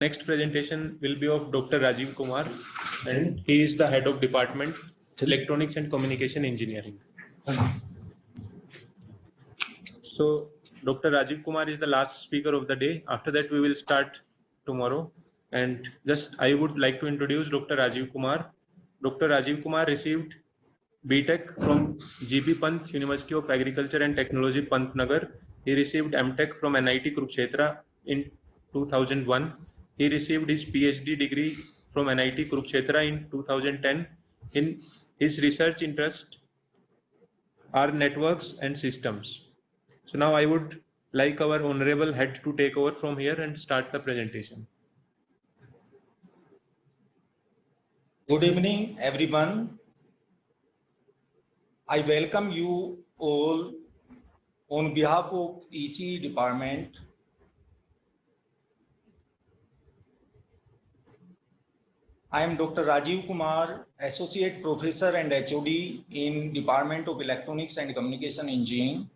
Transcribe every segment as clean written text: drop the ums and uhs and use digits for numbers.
Next presentation will be of Dr. Rajiv Kumar, and he is the head of department Electronics and Communication Engineering. So Dr. Rajiv Kumar is the last speaker of the day. After that, we will start tomorrow. And just I would like to introduce Dr. Rajiv Kumar. Dr. Rajiv Kumar received BTech from GB Pant University of Agriculture and Technology, Pantnagar. He received MTech from NIT Kurukshetra in 2001. He received his PhD degree from NIT Kurukshetra in 2010. In his research interest are networks and systems. So now I would like our honorable head to take over from here and start the presentation. Good evening, everyone. I welcome you all on behalf of EC department. I am Dr. Rajiv Kumar, Associate Professor and HOD in Department of Electronics and Communication Engineering.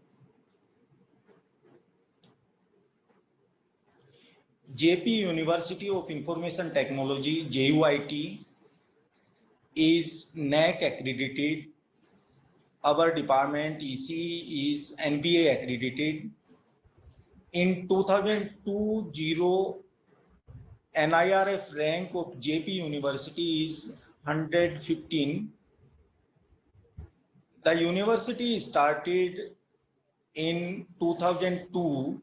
JP University of Information Technology, JUIT, is NAAC accredited. Our department EC is NBA accredited. In 2020, NIRF rank of JP University is 115. The university started in 2002.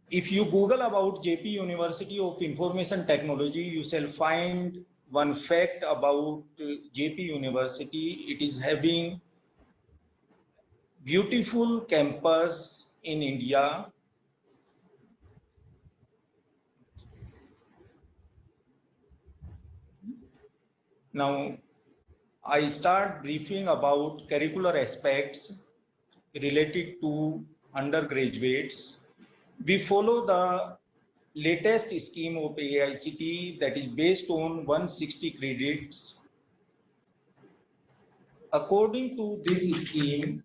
If you Google about JP University of Information Technology, you shall find one fact about JP University. It is having beautiful campus in India. Now, I start briefing about curricular aspects related to undergraduates. We follow the latest scheme of AICTE that is based on 160 credits. According to this scheme,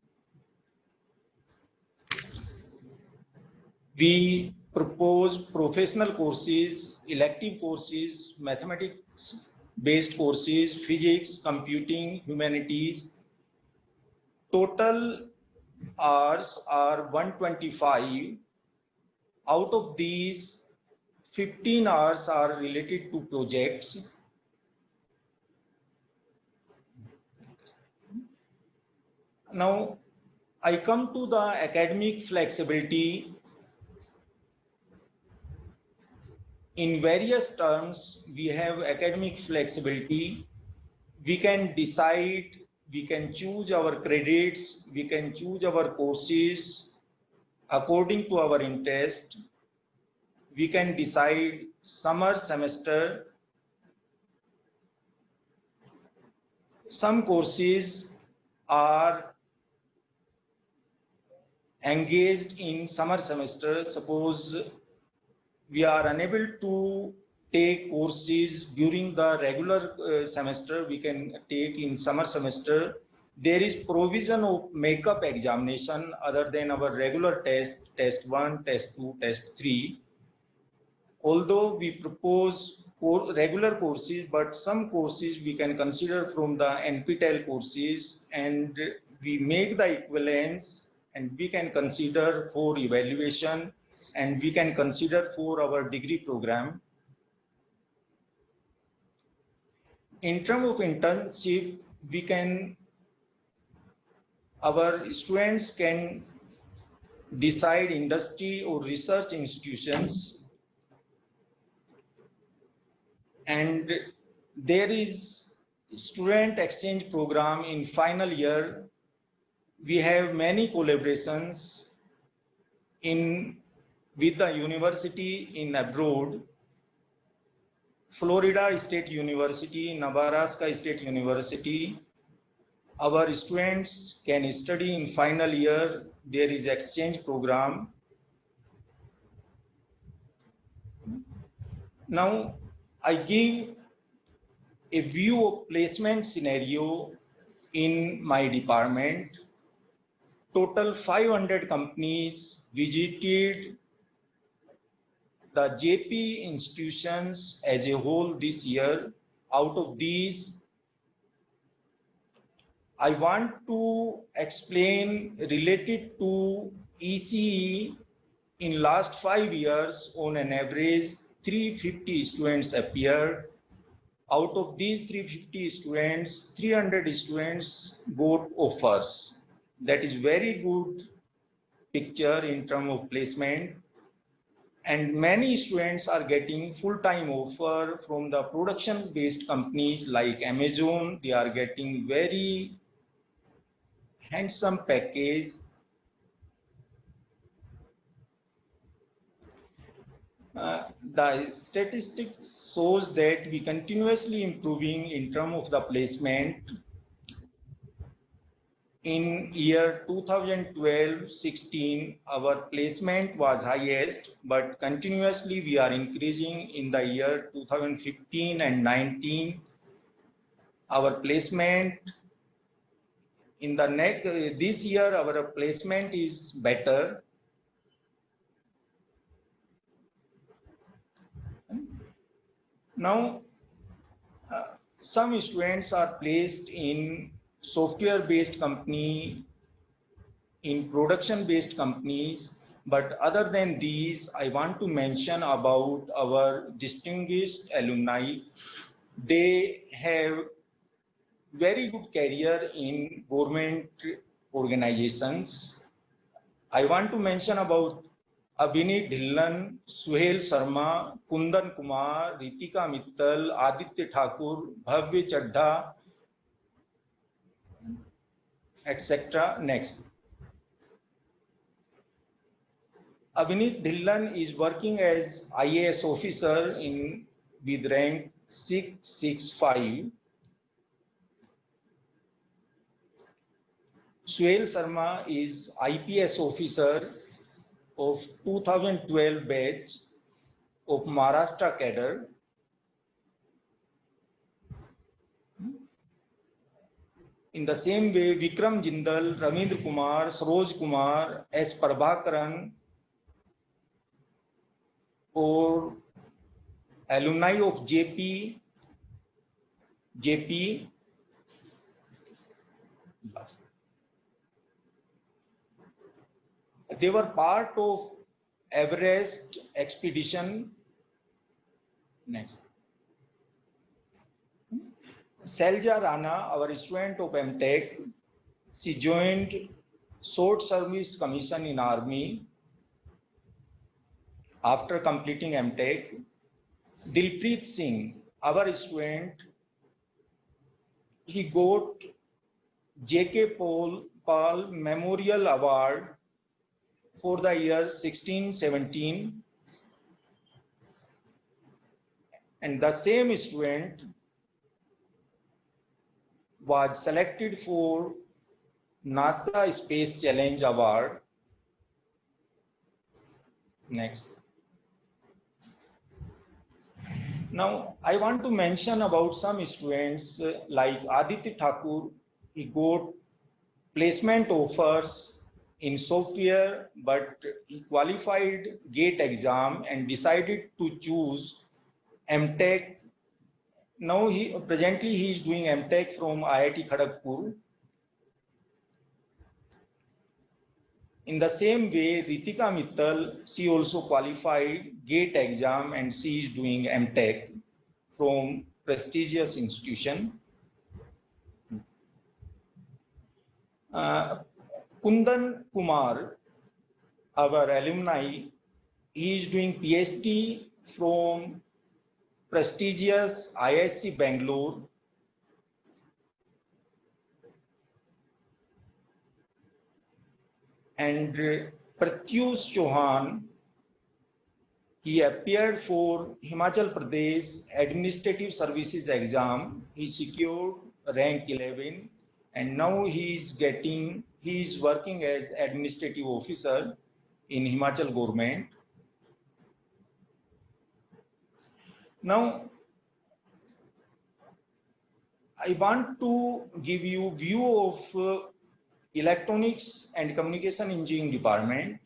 we propose professional courses, elective courses, mathematics-based courses, physics, computing, humanities. Total hours are 125. Out of these, 15 hours are related to projects. Now, I come to the academic flexibility. In various terms, we have academic flexibility. We can decide, we can choose our credits, we can choose our courses according to our interest. We can decide summer semester. Some courses are engaged in summer semester. Suppose we are unable to take courses during the regular semester, we can take in summer semester. There is provision of makeup examination other than our regular test 1, test 2, test 3. Although we propose regular courses, but some courses we can consider from the NPTEL courses, and we make the equivalence, and we can consider for evaluation, and we can consider for our degree program. In terms of internship, our students can decide industry or research institutions, and there is student exchange program in final year. We have many collaborations with the university in abroad. Florida State University, Nebraska State University. Our students can study in final year. There is exchange program. Now, I give a view of placement scenario in my department. Total 500 companies visited the JP institutions as a whole this year. Out of these, I want to explain related to ECE. In last 5 years, on an average, 350 students appeared. Out of these 350 students, 300 students got offers. That is very good picture in terms of placement. And many students are getting full-time offer from the production-based companies like Amazon. They are getting very handsome package. The statistics shows that we continuously improving in terms of the placement. In year 2012-16, our placement was highest, but continuously we are increasing in the year 2015 and 19. Our placement in the next, this year, our placement is better. Now, some students are placed in software-based company, in production-based companies, but other than these, I want to mention about our distinguished alumni. They have very good career in government organizations. I want to mention about Abhinit Dhillon, Suhail Sharma, Kundan Kumar, Ritika Mittal, Aditya Thakur, Bhavya Chadha, etc. Next. Abhinit Dhillon is working as IAS officer with rank 665. Suhail Sharma is IPS officer of 2012 batch of Maharashtra cadre. In the same way, Vikram Jindal, Ravindra Kumar, Saroj Kumar, S. Prabhakaran, or alumni of JP. They were part of Everest expedition. Next. Selja Rana, our student of MTech, she joined Short Service Commission in Army after completing MTech. Dilpreet Singh, our student, he got J.K. Paul Memorial Award for the year 16-17, and the same student was selected for NASA Space Challenge Award. Next. Now, I want to mention about some students like Aditya Thakur. He got placement offers in software, but he qualified GATE exam and decided to choose MTech. Now presently he is doing MTech from IIT Kharagpur. In the same way, Ritika Mittal, she also qualified GATE exam and she is doing MTech from prestigious institution. Kundan Kumar, our alumni, he is doing PhD from prestigious IISc Bangalore. And Pratyush Chauhan, he appeared for Himachal Pradesh Administrative Services exam. He secured rank 11, and now he is working as administrative officer in Himachal government. Now, I want to give you view of electronics and communication engineering department.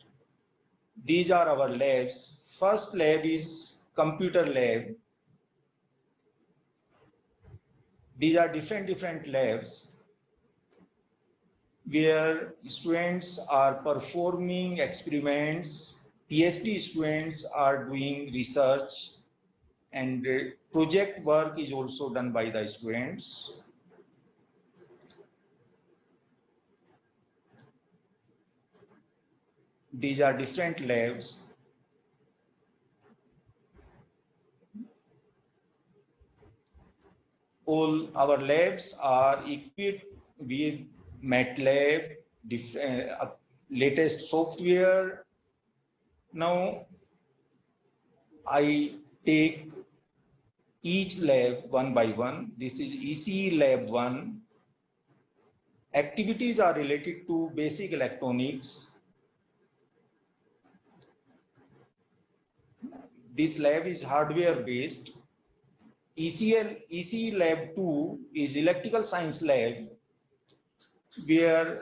These are our labs. First lab is computer lab. These are different labs where students are performing experiments, PhD students are doing research, and project work is also done by the students. These are different labs. All our labs are equipped with MATLAB, latest software. Now, I take each lab one by one. This is ECE lab 1. Activities are related to basic electronics. This lab is hardware based. ECE lab 2 is electrical science lab, where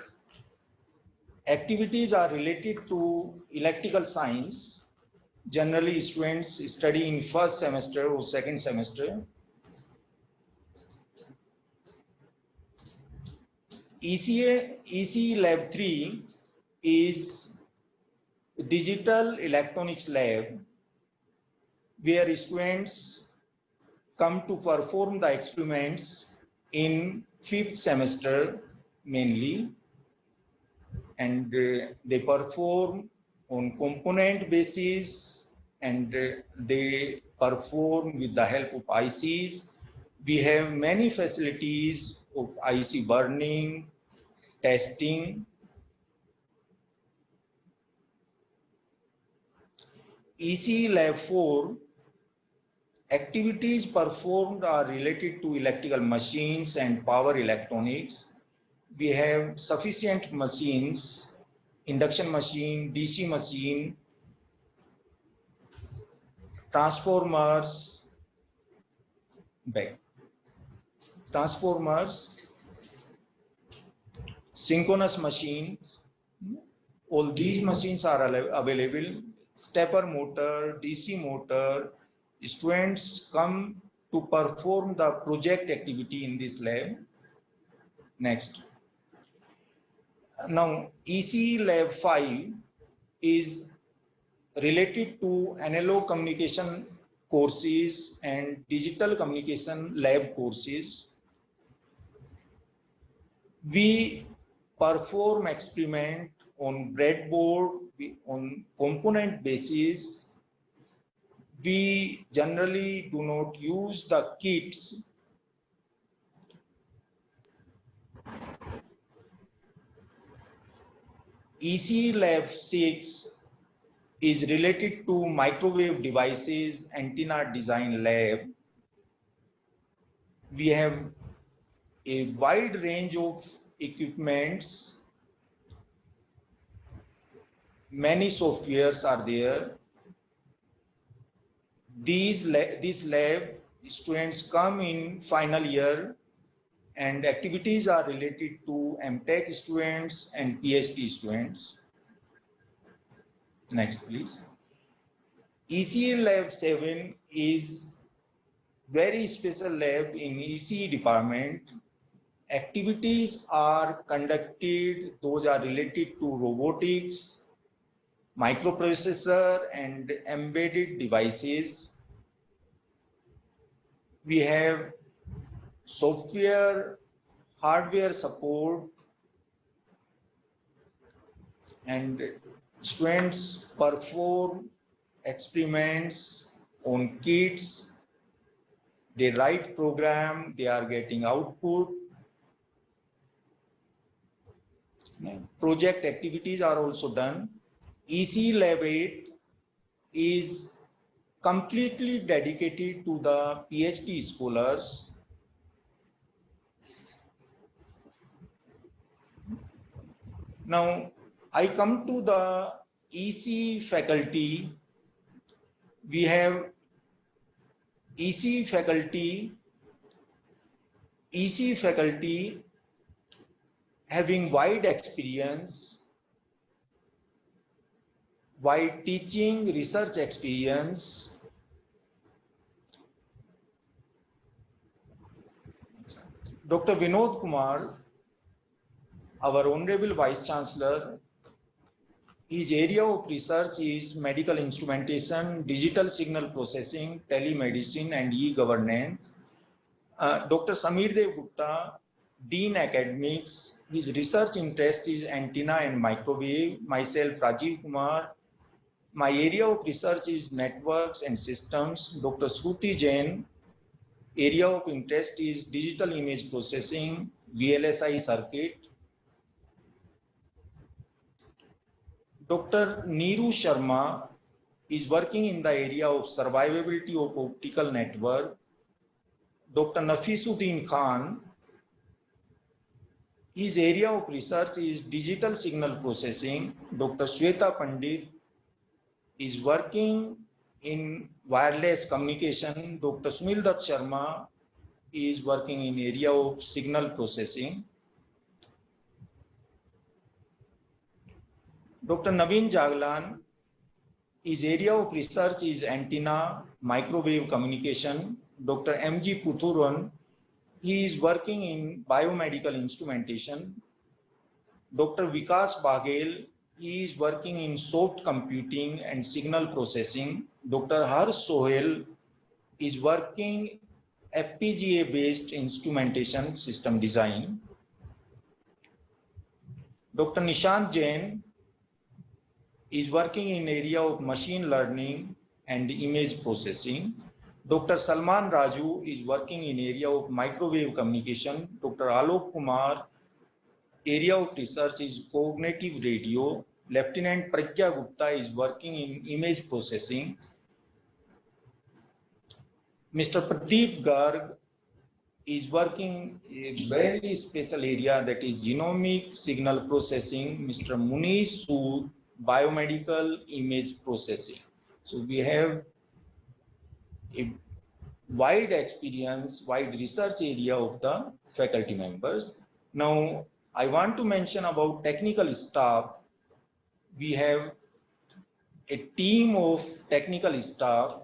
activities are related to electrical science. Generally, students study in first semester or second semester. ECE lab 3 is digital electronics lab, where students come to perform the experiments in fifth semester mainly, and they perform on component basis, and they perform with the help of ICs. We have many facilities of IC burning, testing. ECE lab 4, activities performed are related to electrical machines and power electronics. We have sufficient machines, induction machine, DC machine, transformers, synchronous machines. All these machines are available. Stepper motor, DC motor. Students come to perform the project activity in this lab. Next. Now, ECE lab 5 is related to analog communication courses and digital communication lab courses. We perform experiment on breadboard, on component basis. We generally do not use the kits. ECE lab 6 is related to microwave devices, antenna design lab. We have a wide range of equipments. Many softwares are there. This lab, students come in final year, and activities are related to MTech students and PhD students. Next, please. ECE lab 7 is very special lab in ECE department. Activities are conducted, those are related to robotics, microprocessor and embedded devices. We have software, hardware support, and students perform experiments on kits. They write program, they are getting output. Project activities are also done. ECE lab 8 is completely dedicated to the PhD scholars. Now, I come to the ECE faculty. We have ECE faculty EC faculty having wide experience, wide teaching, research experience. Dr. Vinod Kumar, our Honorable Vice Chancellor, his area of research is medical instrumentation, digital signal processing, telemedicine, and e-governance. Dr. Samir Dev Gupta, Dean Academics, his research interest is antenna and microwave. Myself, Rajiv Kumar, my area of research is networks and systems. Dr. Shruti Jain, area of interest is digital image processing, VLSI circuit. Dr. Neeru Sharma is working in the area of survivability of optical network. Dr. Nafisuddin Khan, his area of research is digital signal processing. Dr. Shweta Pandit is working in wireless communication. Dr. Sunil Dutt Sharma is working in area of signal processing. Dr. Naveen Jaglan, his area of research is antenna, microwave communication. Dr. M.G. Puthuran, he is working in biomedical instrumentation. Dr. Vikas Baghel, he is working in soft computing and signal processing. Dr. Harsh Sohel is working FPGA-based instrumentation system design. Dr. Nishant Jain is working in area of machine learning and image processing. Dr. Salman Raju is working in area of microwave communication. Dr. Alok Kumar, area of research is cognitive radio. Lieutenant Pragya Gupta is working in image processing. Mr. Pradeep Garg is working in a very special area, that is genomic signal processing. Mr. Munish Sood, biomedical image processing. So we have a wide experience, wide research area of the faculty members. Now, I want to mention about technical staff. We have a team of technical staff,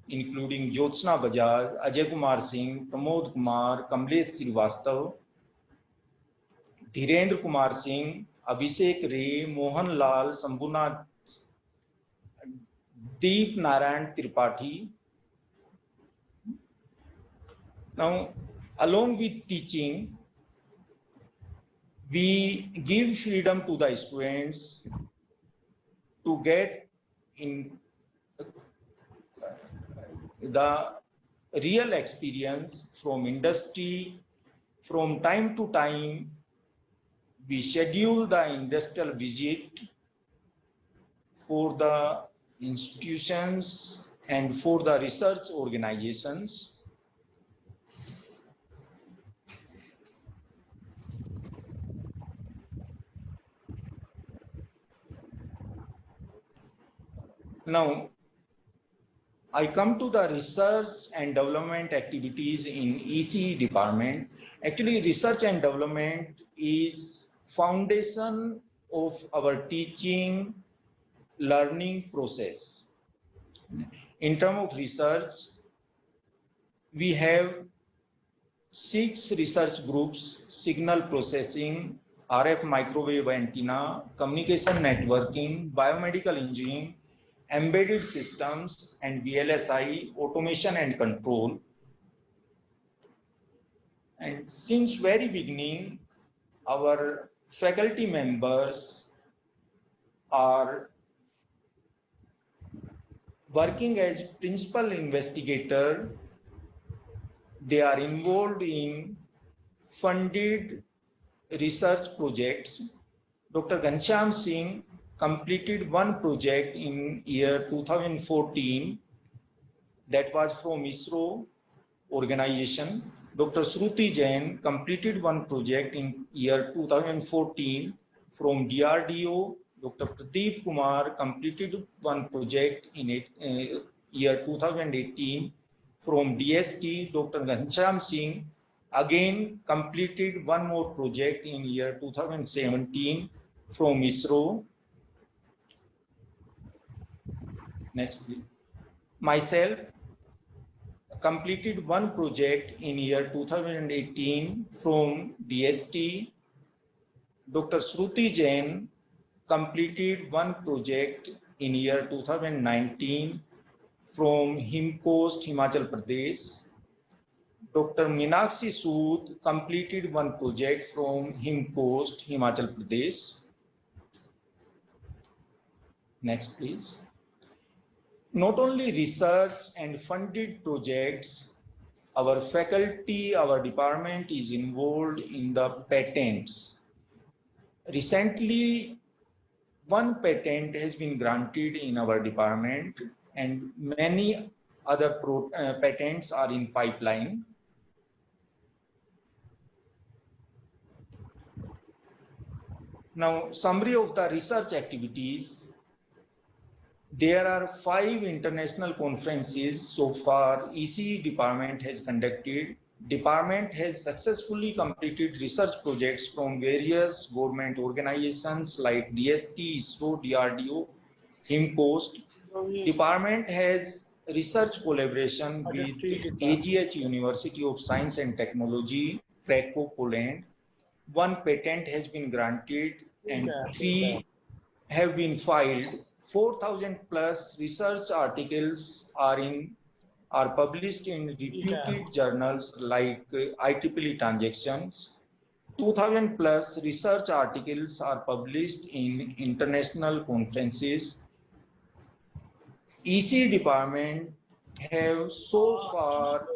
including Jyotsna Bajaj, Ajay Kumar Singh, Pramod Kumar, Kamlesh Srivastav, Dhirendra Kumar Singh, Abhishek Ray, Mohan Lal, Sambhunath, Deep Narayan Tripathi. Now, along with teaching, we give freedom to the students to get in the real experience from industry. From time to time, we schedule the industrial visit for the institutions and for the research organizations. Now, I come to the research and development activities in ECE department. Actually, research and development is foundation of our teaching learning process. In terms of research, we have 6 research groups: signal processing, RF microwave antenna, communication networking, biomedical engineering, embedded systems, and VLSI, automation and control. And since very beginning, our faculty members are working as principal investigator. They are involved in funded research projects. Dr. Ghanshyam Singh completed one project in year 2014 that was from ISRO organization. Dr. Shruti Jain completed one project in year 2014 from DRDO. Dr. Pradeep Kumar completed one project in year 2018 from DST. Dr. Ghanshyam Singh again completed one more project in year 2017 from ISRO. Next, please. Myself completed one project in year 2018 from DST. Dr. Shruti Jain completed one project in year 2019 from Himcoast, Himachal Pradesh. Dr. Meenakshi Sood completed one project from Himcoast, Himachal Pradesh. Next, please. Not only research and funded projects, our faculty, our department is involved in the patents. Recently, one patent has been granted in our department and many other patents are in pipeline. Now, summary of the research activities. There are 5 international conferences so far ECE department has conducted. Department has successfully completed research projects from various government organizations like DST, ISRO, DRDO, Himcoast. Department has research collaboration with AGH University of Science and Technology, Krakow, Poland. One patent has been granted and 3 have been filed. 4,000 plus research articles are published in reputed journals like IEEE Transactions. 2,000 plus research articles are published in international conferences. EC department have so far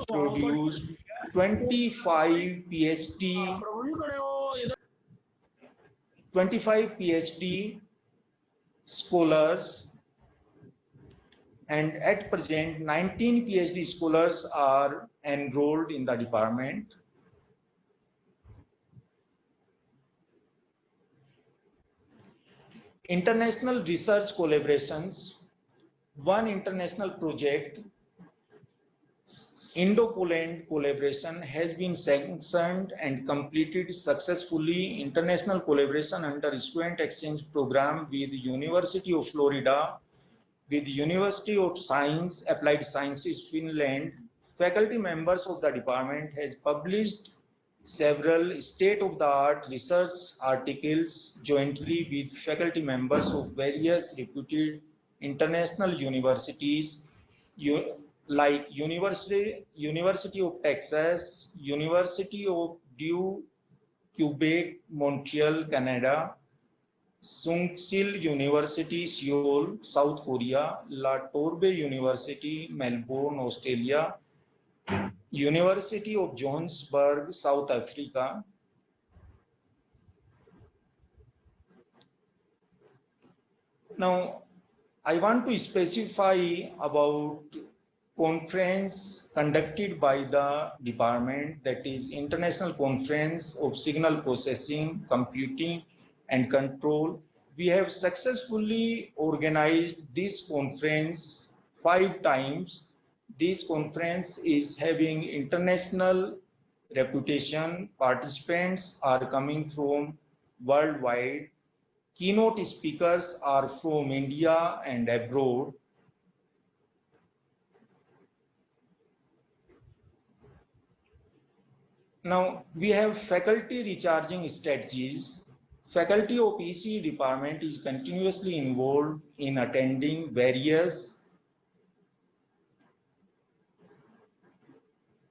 produced 25 PhD scholars, and at present 19 PhD scholars are enrolled in the department. International research collaborations. One international project, Indo-Poland collaboration, has been sanctioned and completed successfully. International collaboration under student exchange program with the University of Florida, with the University of Science, Applied Sciences, Finland. Faculty members of the department has published several state-of-the-art research articles jointly with faculty members of various reputed international universities like University of Texas, University of du Quebec, Montreal, Canada, Sungsil University, Seoul, South Korea, La Trobe University, Melbourne, Australia, University of Johannesburg, South Africa. Now, I want to specify about conference conducted by the department, that is International Conference of Signal Processing, Computing and Control. We have successfully organized this conference 5 times. This conference is having international reputation. Participants are coming from worldwide. Keynote speakers are from India and abroad. Now, we have faculty recharging strategies. Faculty of ECE department is continuously involved in attending various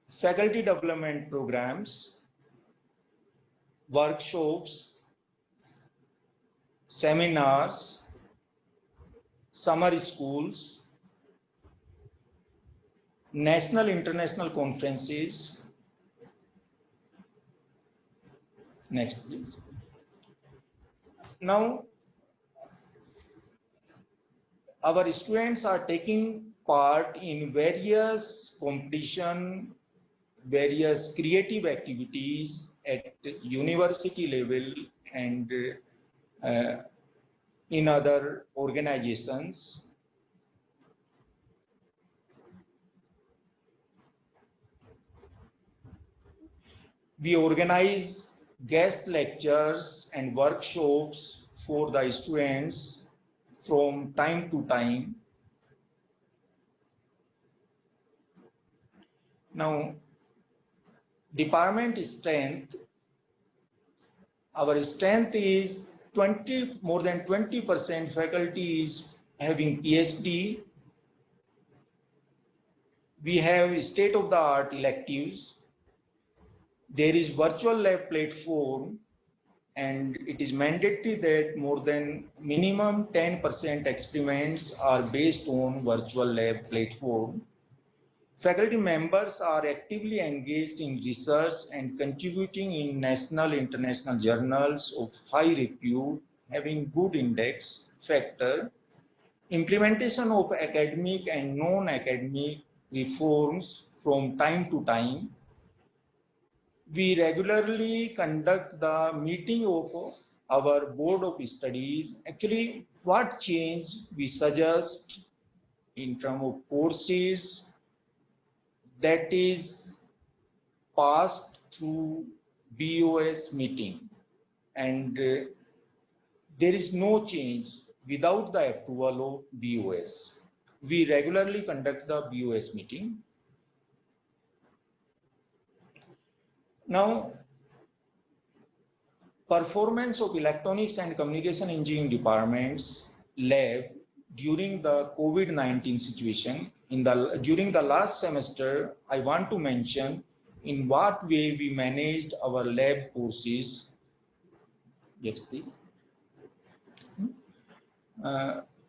faculty development programs, workshops, seminars, summer schools, national international conferences. Next, please. Now, our students are taking part in various competition, various creative activities at university level and in other organizations. We organize guest lectures and workshops for the students from time to time. Now, department strength. Our strength is more than 20% faculty is having PhD. We have state-of-the-art electives. There is virtual lab platform, and it is mandatory that more than minimum 10% experiments are based on virtual lab platform. Faculty members are actively engaged in research and contributing in national international journals of high repute, having good index factor. Implementation of academic and non-academic reforms from time to time. We regularly conduct the meeting of our board of studies. Actually, what change we suggest in terms of courses that is passed through BOS meeting, and there is no change without the approval of BOS. We regularly conduct the BOS meeting. Now, performance of electronics and communication engineering departments lab during the COVID-19 situation. During the last semester, I want to mention in what way we managed our lab courses. Yes, please.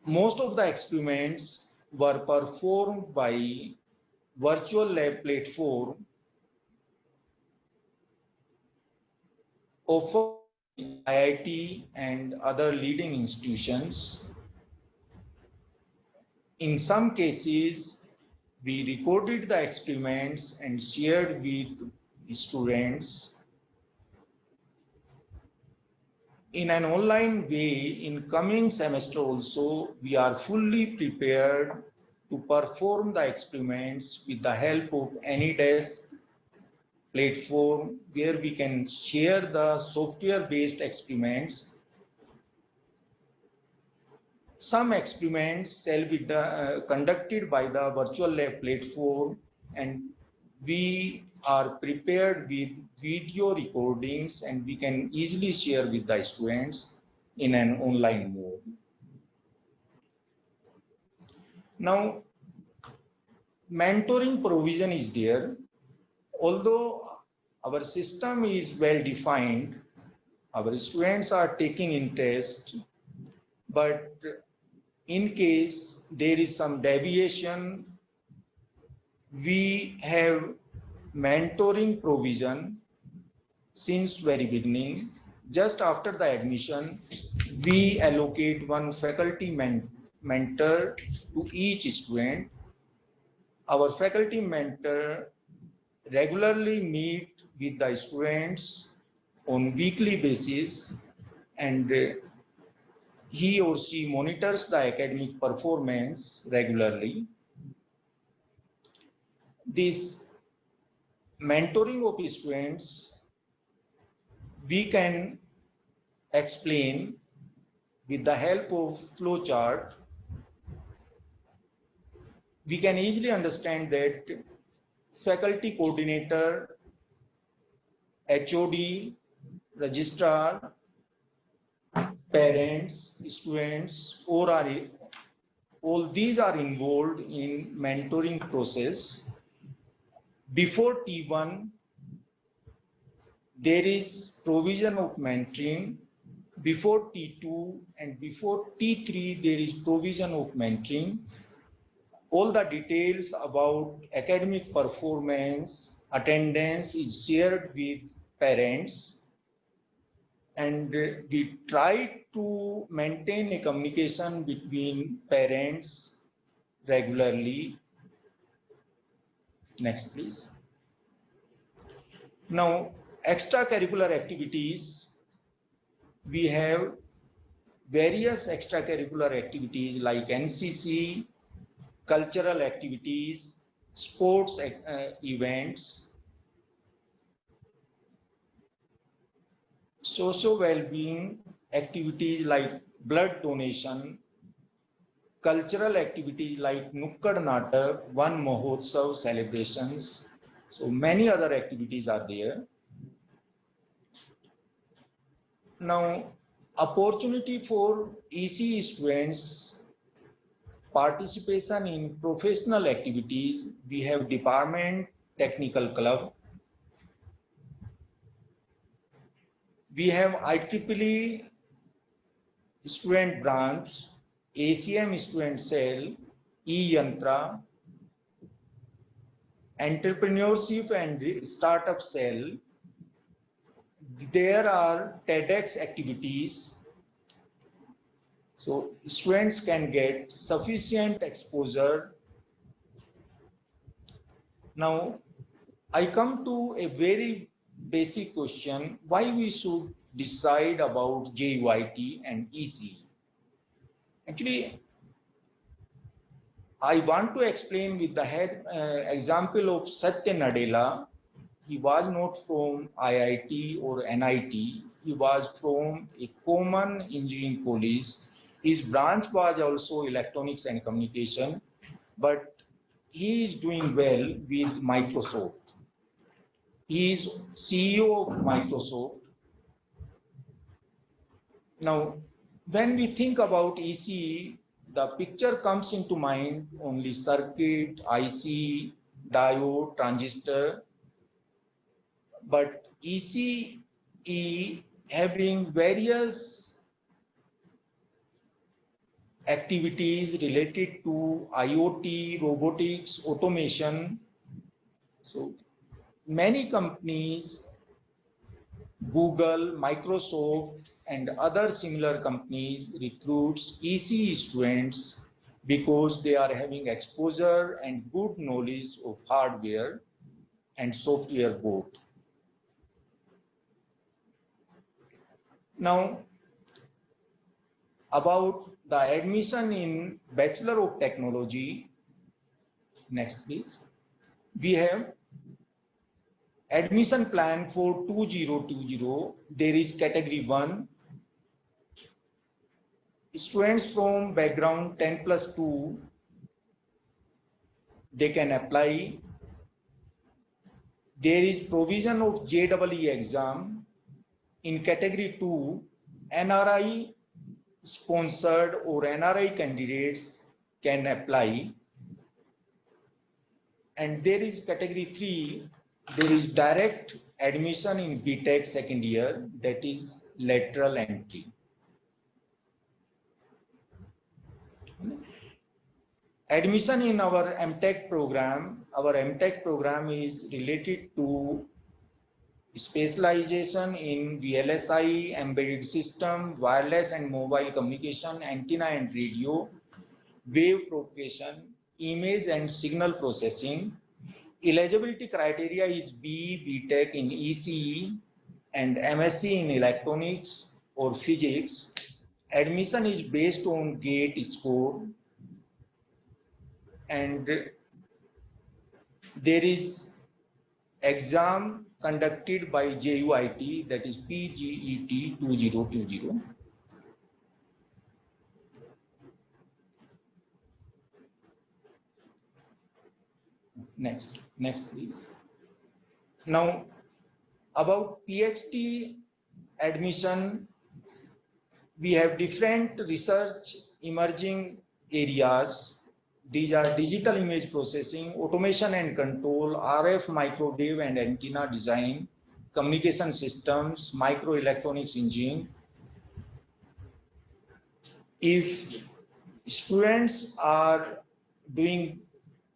Most of the experiments were performed by virtual lab platform offered by IIT and other leading institutions. In some cases, we recorded the experiments and shared with students. In an online way, in coming semester also, we are fully prepared to perform the experiments with the help of AnyDesk platform, where we can share the software-based experiments. Some experiments shall be conducted by the virtual lab platform, and we are prepared with video recordings, and we can easily share with the students in an online mode. Now, mentoring provision is there. Although our system is well defined, our students are taking interest, but in case there is some deviation, we have mentoring provision since very beginning. Just after the admission, we allocate one faculty mentor to each student. Our faculty mentor regularly meet with the students on weekly basis, and he or she monitors the academic performance regularly. This mentoring of students we can explain with the help of flowchart. We can easily understand that faculty coordinator, HOD, registrar, parents, students, all these are involved in mentoring process. Before T1, there is provision of mentoring. Before T2 and before T3, there is provision of mentoring. All the details about academic performance, attendance is shared with parents, and we try to maintain a communication between parents regularly. Next, please. Now, extracurricular activities. We have various extracurricular activities like NCC, cultural activities, sports events. social well-being activities like blood donation, cultural activities like Nukkad Natak, Van Mahotsav celebrations. So many other activities are there. Now, opportunity for ECE students, participation in professional activities. We have department technical club. We have IEEE student branch, ACM student cell, E-Yantra, entrepreneurship and startup cell. There are TEDx activities. So students can get sufficient exposure. Now, I come to a very basic question, why we should decide about JUIT and ECE. Actually, I want to explain with the example of Satya Nadella. He was not from IIT or NIT. He was from a common engineering college. His branch was also electronics and communication, but he is doing well with Microsoft. He is CEO of Microsoft. Now, when we think about ECE, the picture comes into mind only circuit, IC, diode, transistor. But ECE having various activities related to IoT, robotics, automation. So many companies, Google, Microsoft, and other similar companies recruits ECE students because they are having exposure and good knowledge of hardware and software both. Now, about the admission in Bachelor of Technology, next please. We have admission plan for 2020. There is category 1. Students from background 10+2, they can apply. There is provision of JEE exam. In category 2, NRI sponsored or NRI candidates can apply. And there is category 3, there is direct admission in BTech second year, that is lateral entry. Admission in our MTech program is related to specialization in VLSI, embedded system, wireless and mobile communication, antenna and radio, wave propagation, image and signal processing. Eligibility criteria is BE, BTech in ECE and MSc in electronics or physics. Admission is based on GATE score, and there is exam conducted by JUIT, that is PGET 2020. Next please. Now, about PhD admission, we have different research emerging areas. These are digital image processing, automation and control, RF, microwave and antenna design, communication systems, microelectronics engineering. If students are doing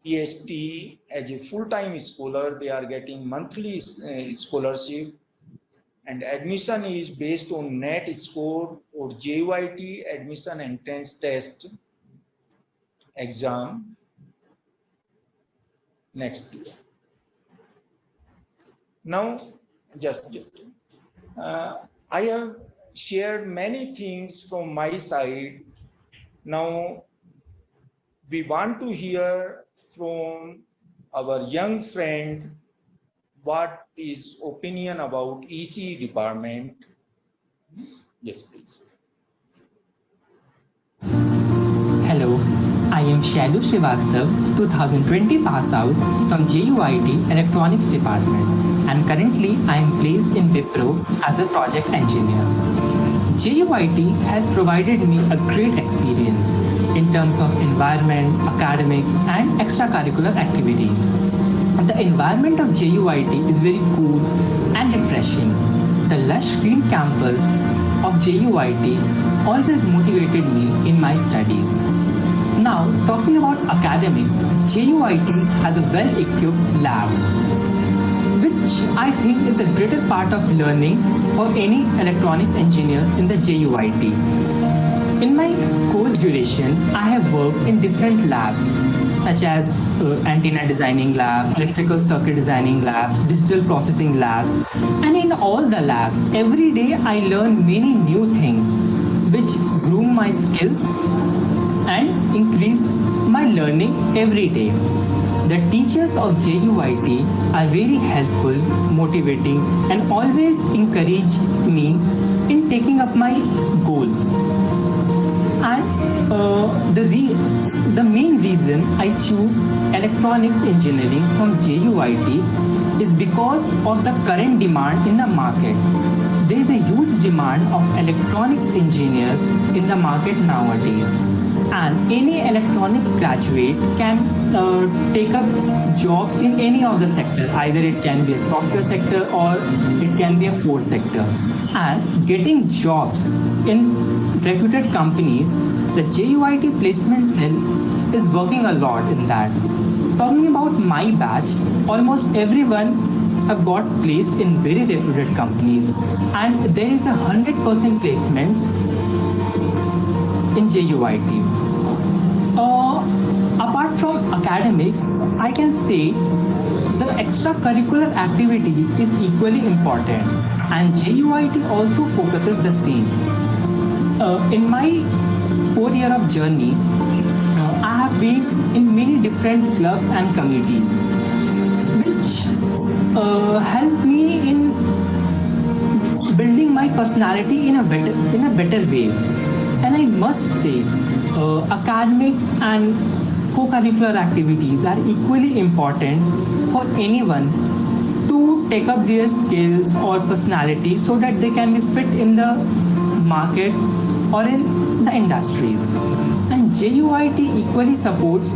PhD as a full-time scholar, they are getting monthly scholarship, and admission is based on NET score or JUIT admission entrance test exam. Next. Now, I have shared many things from my side. Now, we want to hear from our young friend what is opinion about ECE department. Yes, please. Hello, I am Shailu Srivastav, 2020 pass out from JUIT Electronics Department, and currently I am placed in Wipro as a project engineer. JUIT has provided me a great experience in terms of environment, academics, and extracurricular activities. The environment of JUIT is very cool and refreshing. The lush green campus of JUIT always motivated me in my studies. Now, talking about academics, JUIT has a well-equipped labs, which I think is a greater part of learning for any electronics engineers in the JUIT. In my course duration, I have worked in different labs such as antenna designing lab, electrical circuit designing lab, digital processing labs, and in all the labs, every day I learn many new things which groom my skills and increase my learning every day. The teachers of JUIT are very helpful, motivating, and always encourage me in taking up my goals. And the main reason I choose electronics engineering from JUIT is because of the current demand in the market. There is a huge demand of electronics engineers in the market nowadays, and any electronics graduate can take up jobs in any of the sector. Either it can be a software sector or it can be a core sector. And getting jobs in reputed companies, the JUIT placement cell is working a lot in that. Talking about my batch, almost everyone have got placed in very reputed companies, and there is 100% placements in JUIT. Apart from academics, I can say the extracurricular activities is equally important, and JUIT also focuses the same. In my 4 year of journey, I have been in many different clubs and committees, which helped me in building my personality in a better way. And I must say, academics and co-curricular activities are equally important for anyone to take up their skills or personality so that they can be fit in the market or in the industries. And JUIT equally supports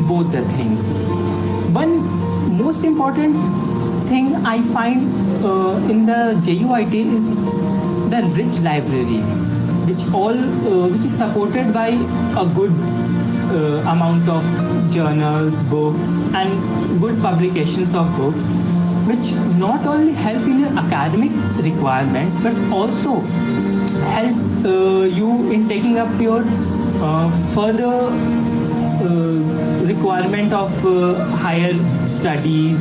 both the things. One most important thing I find in the JUIT is the rich library, which is supported by a good amount of journals, books, and good publications of books, which not only help in your academic requirements but also help you in taking up your further requirement of higher studies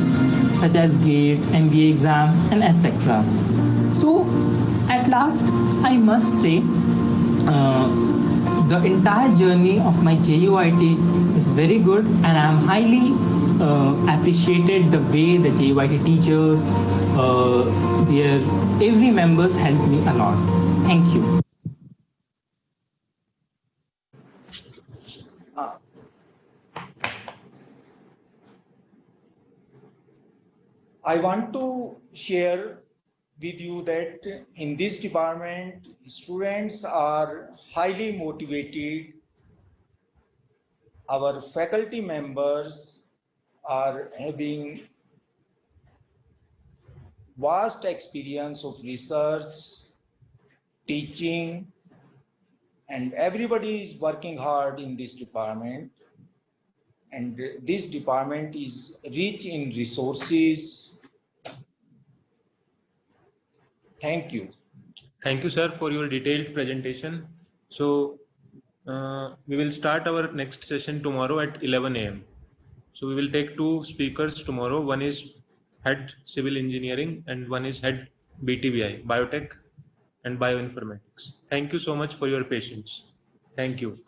such as GATE, MBA exam, and etc. So at last, I must say the entire journey of my JUIT is very good, and I am highly appreciated the way the JUIT teachers, their every members helped me a lot. Thank you. I want to share with you that in this department, students are highly motivated. Our faculty members are having vast experience of research, teaching, and everybody is working hard in this department. And this department is rich in resources. Thank you. Thank you, sir, for your detailed presentation. So we will start our next session tomorrow at 11 a.m. So we will take two speakers tomorrow. One is head civil engineering and one is head BTBI, biotech and bioinformatics. Thank you so much for your patience. Thank you.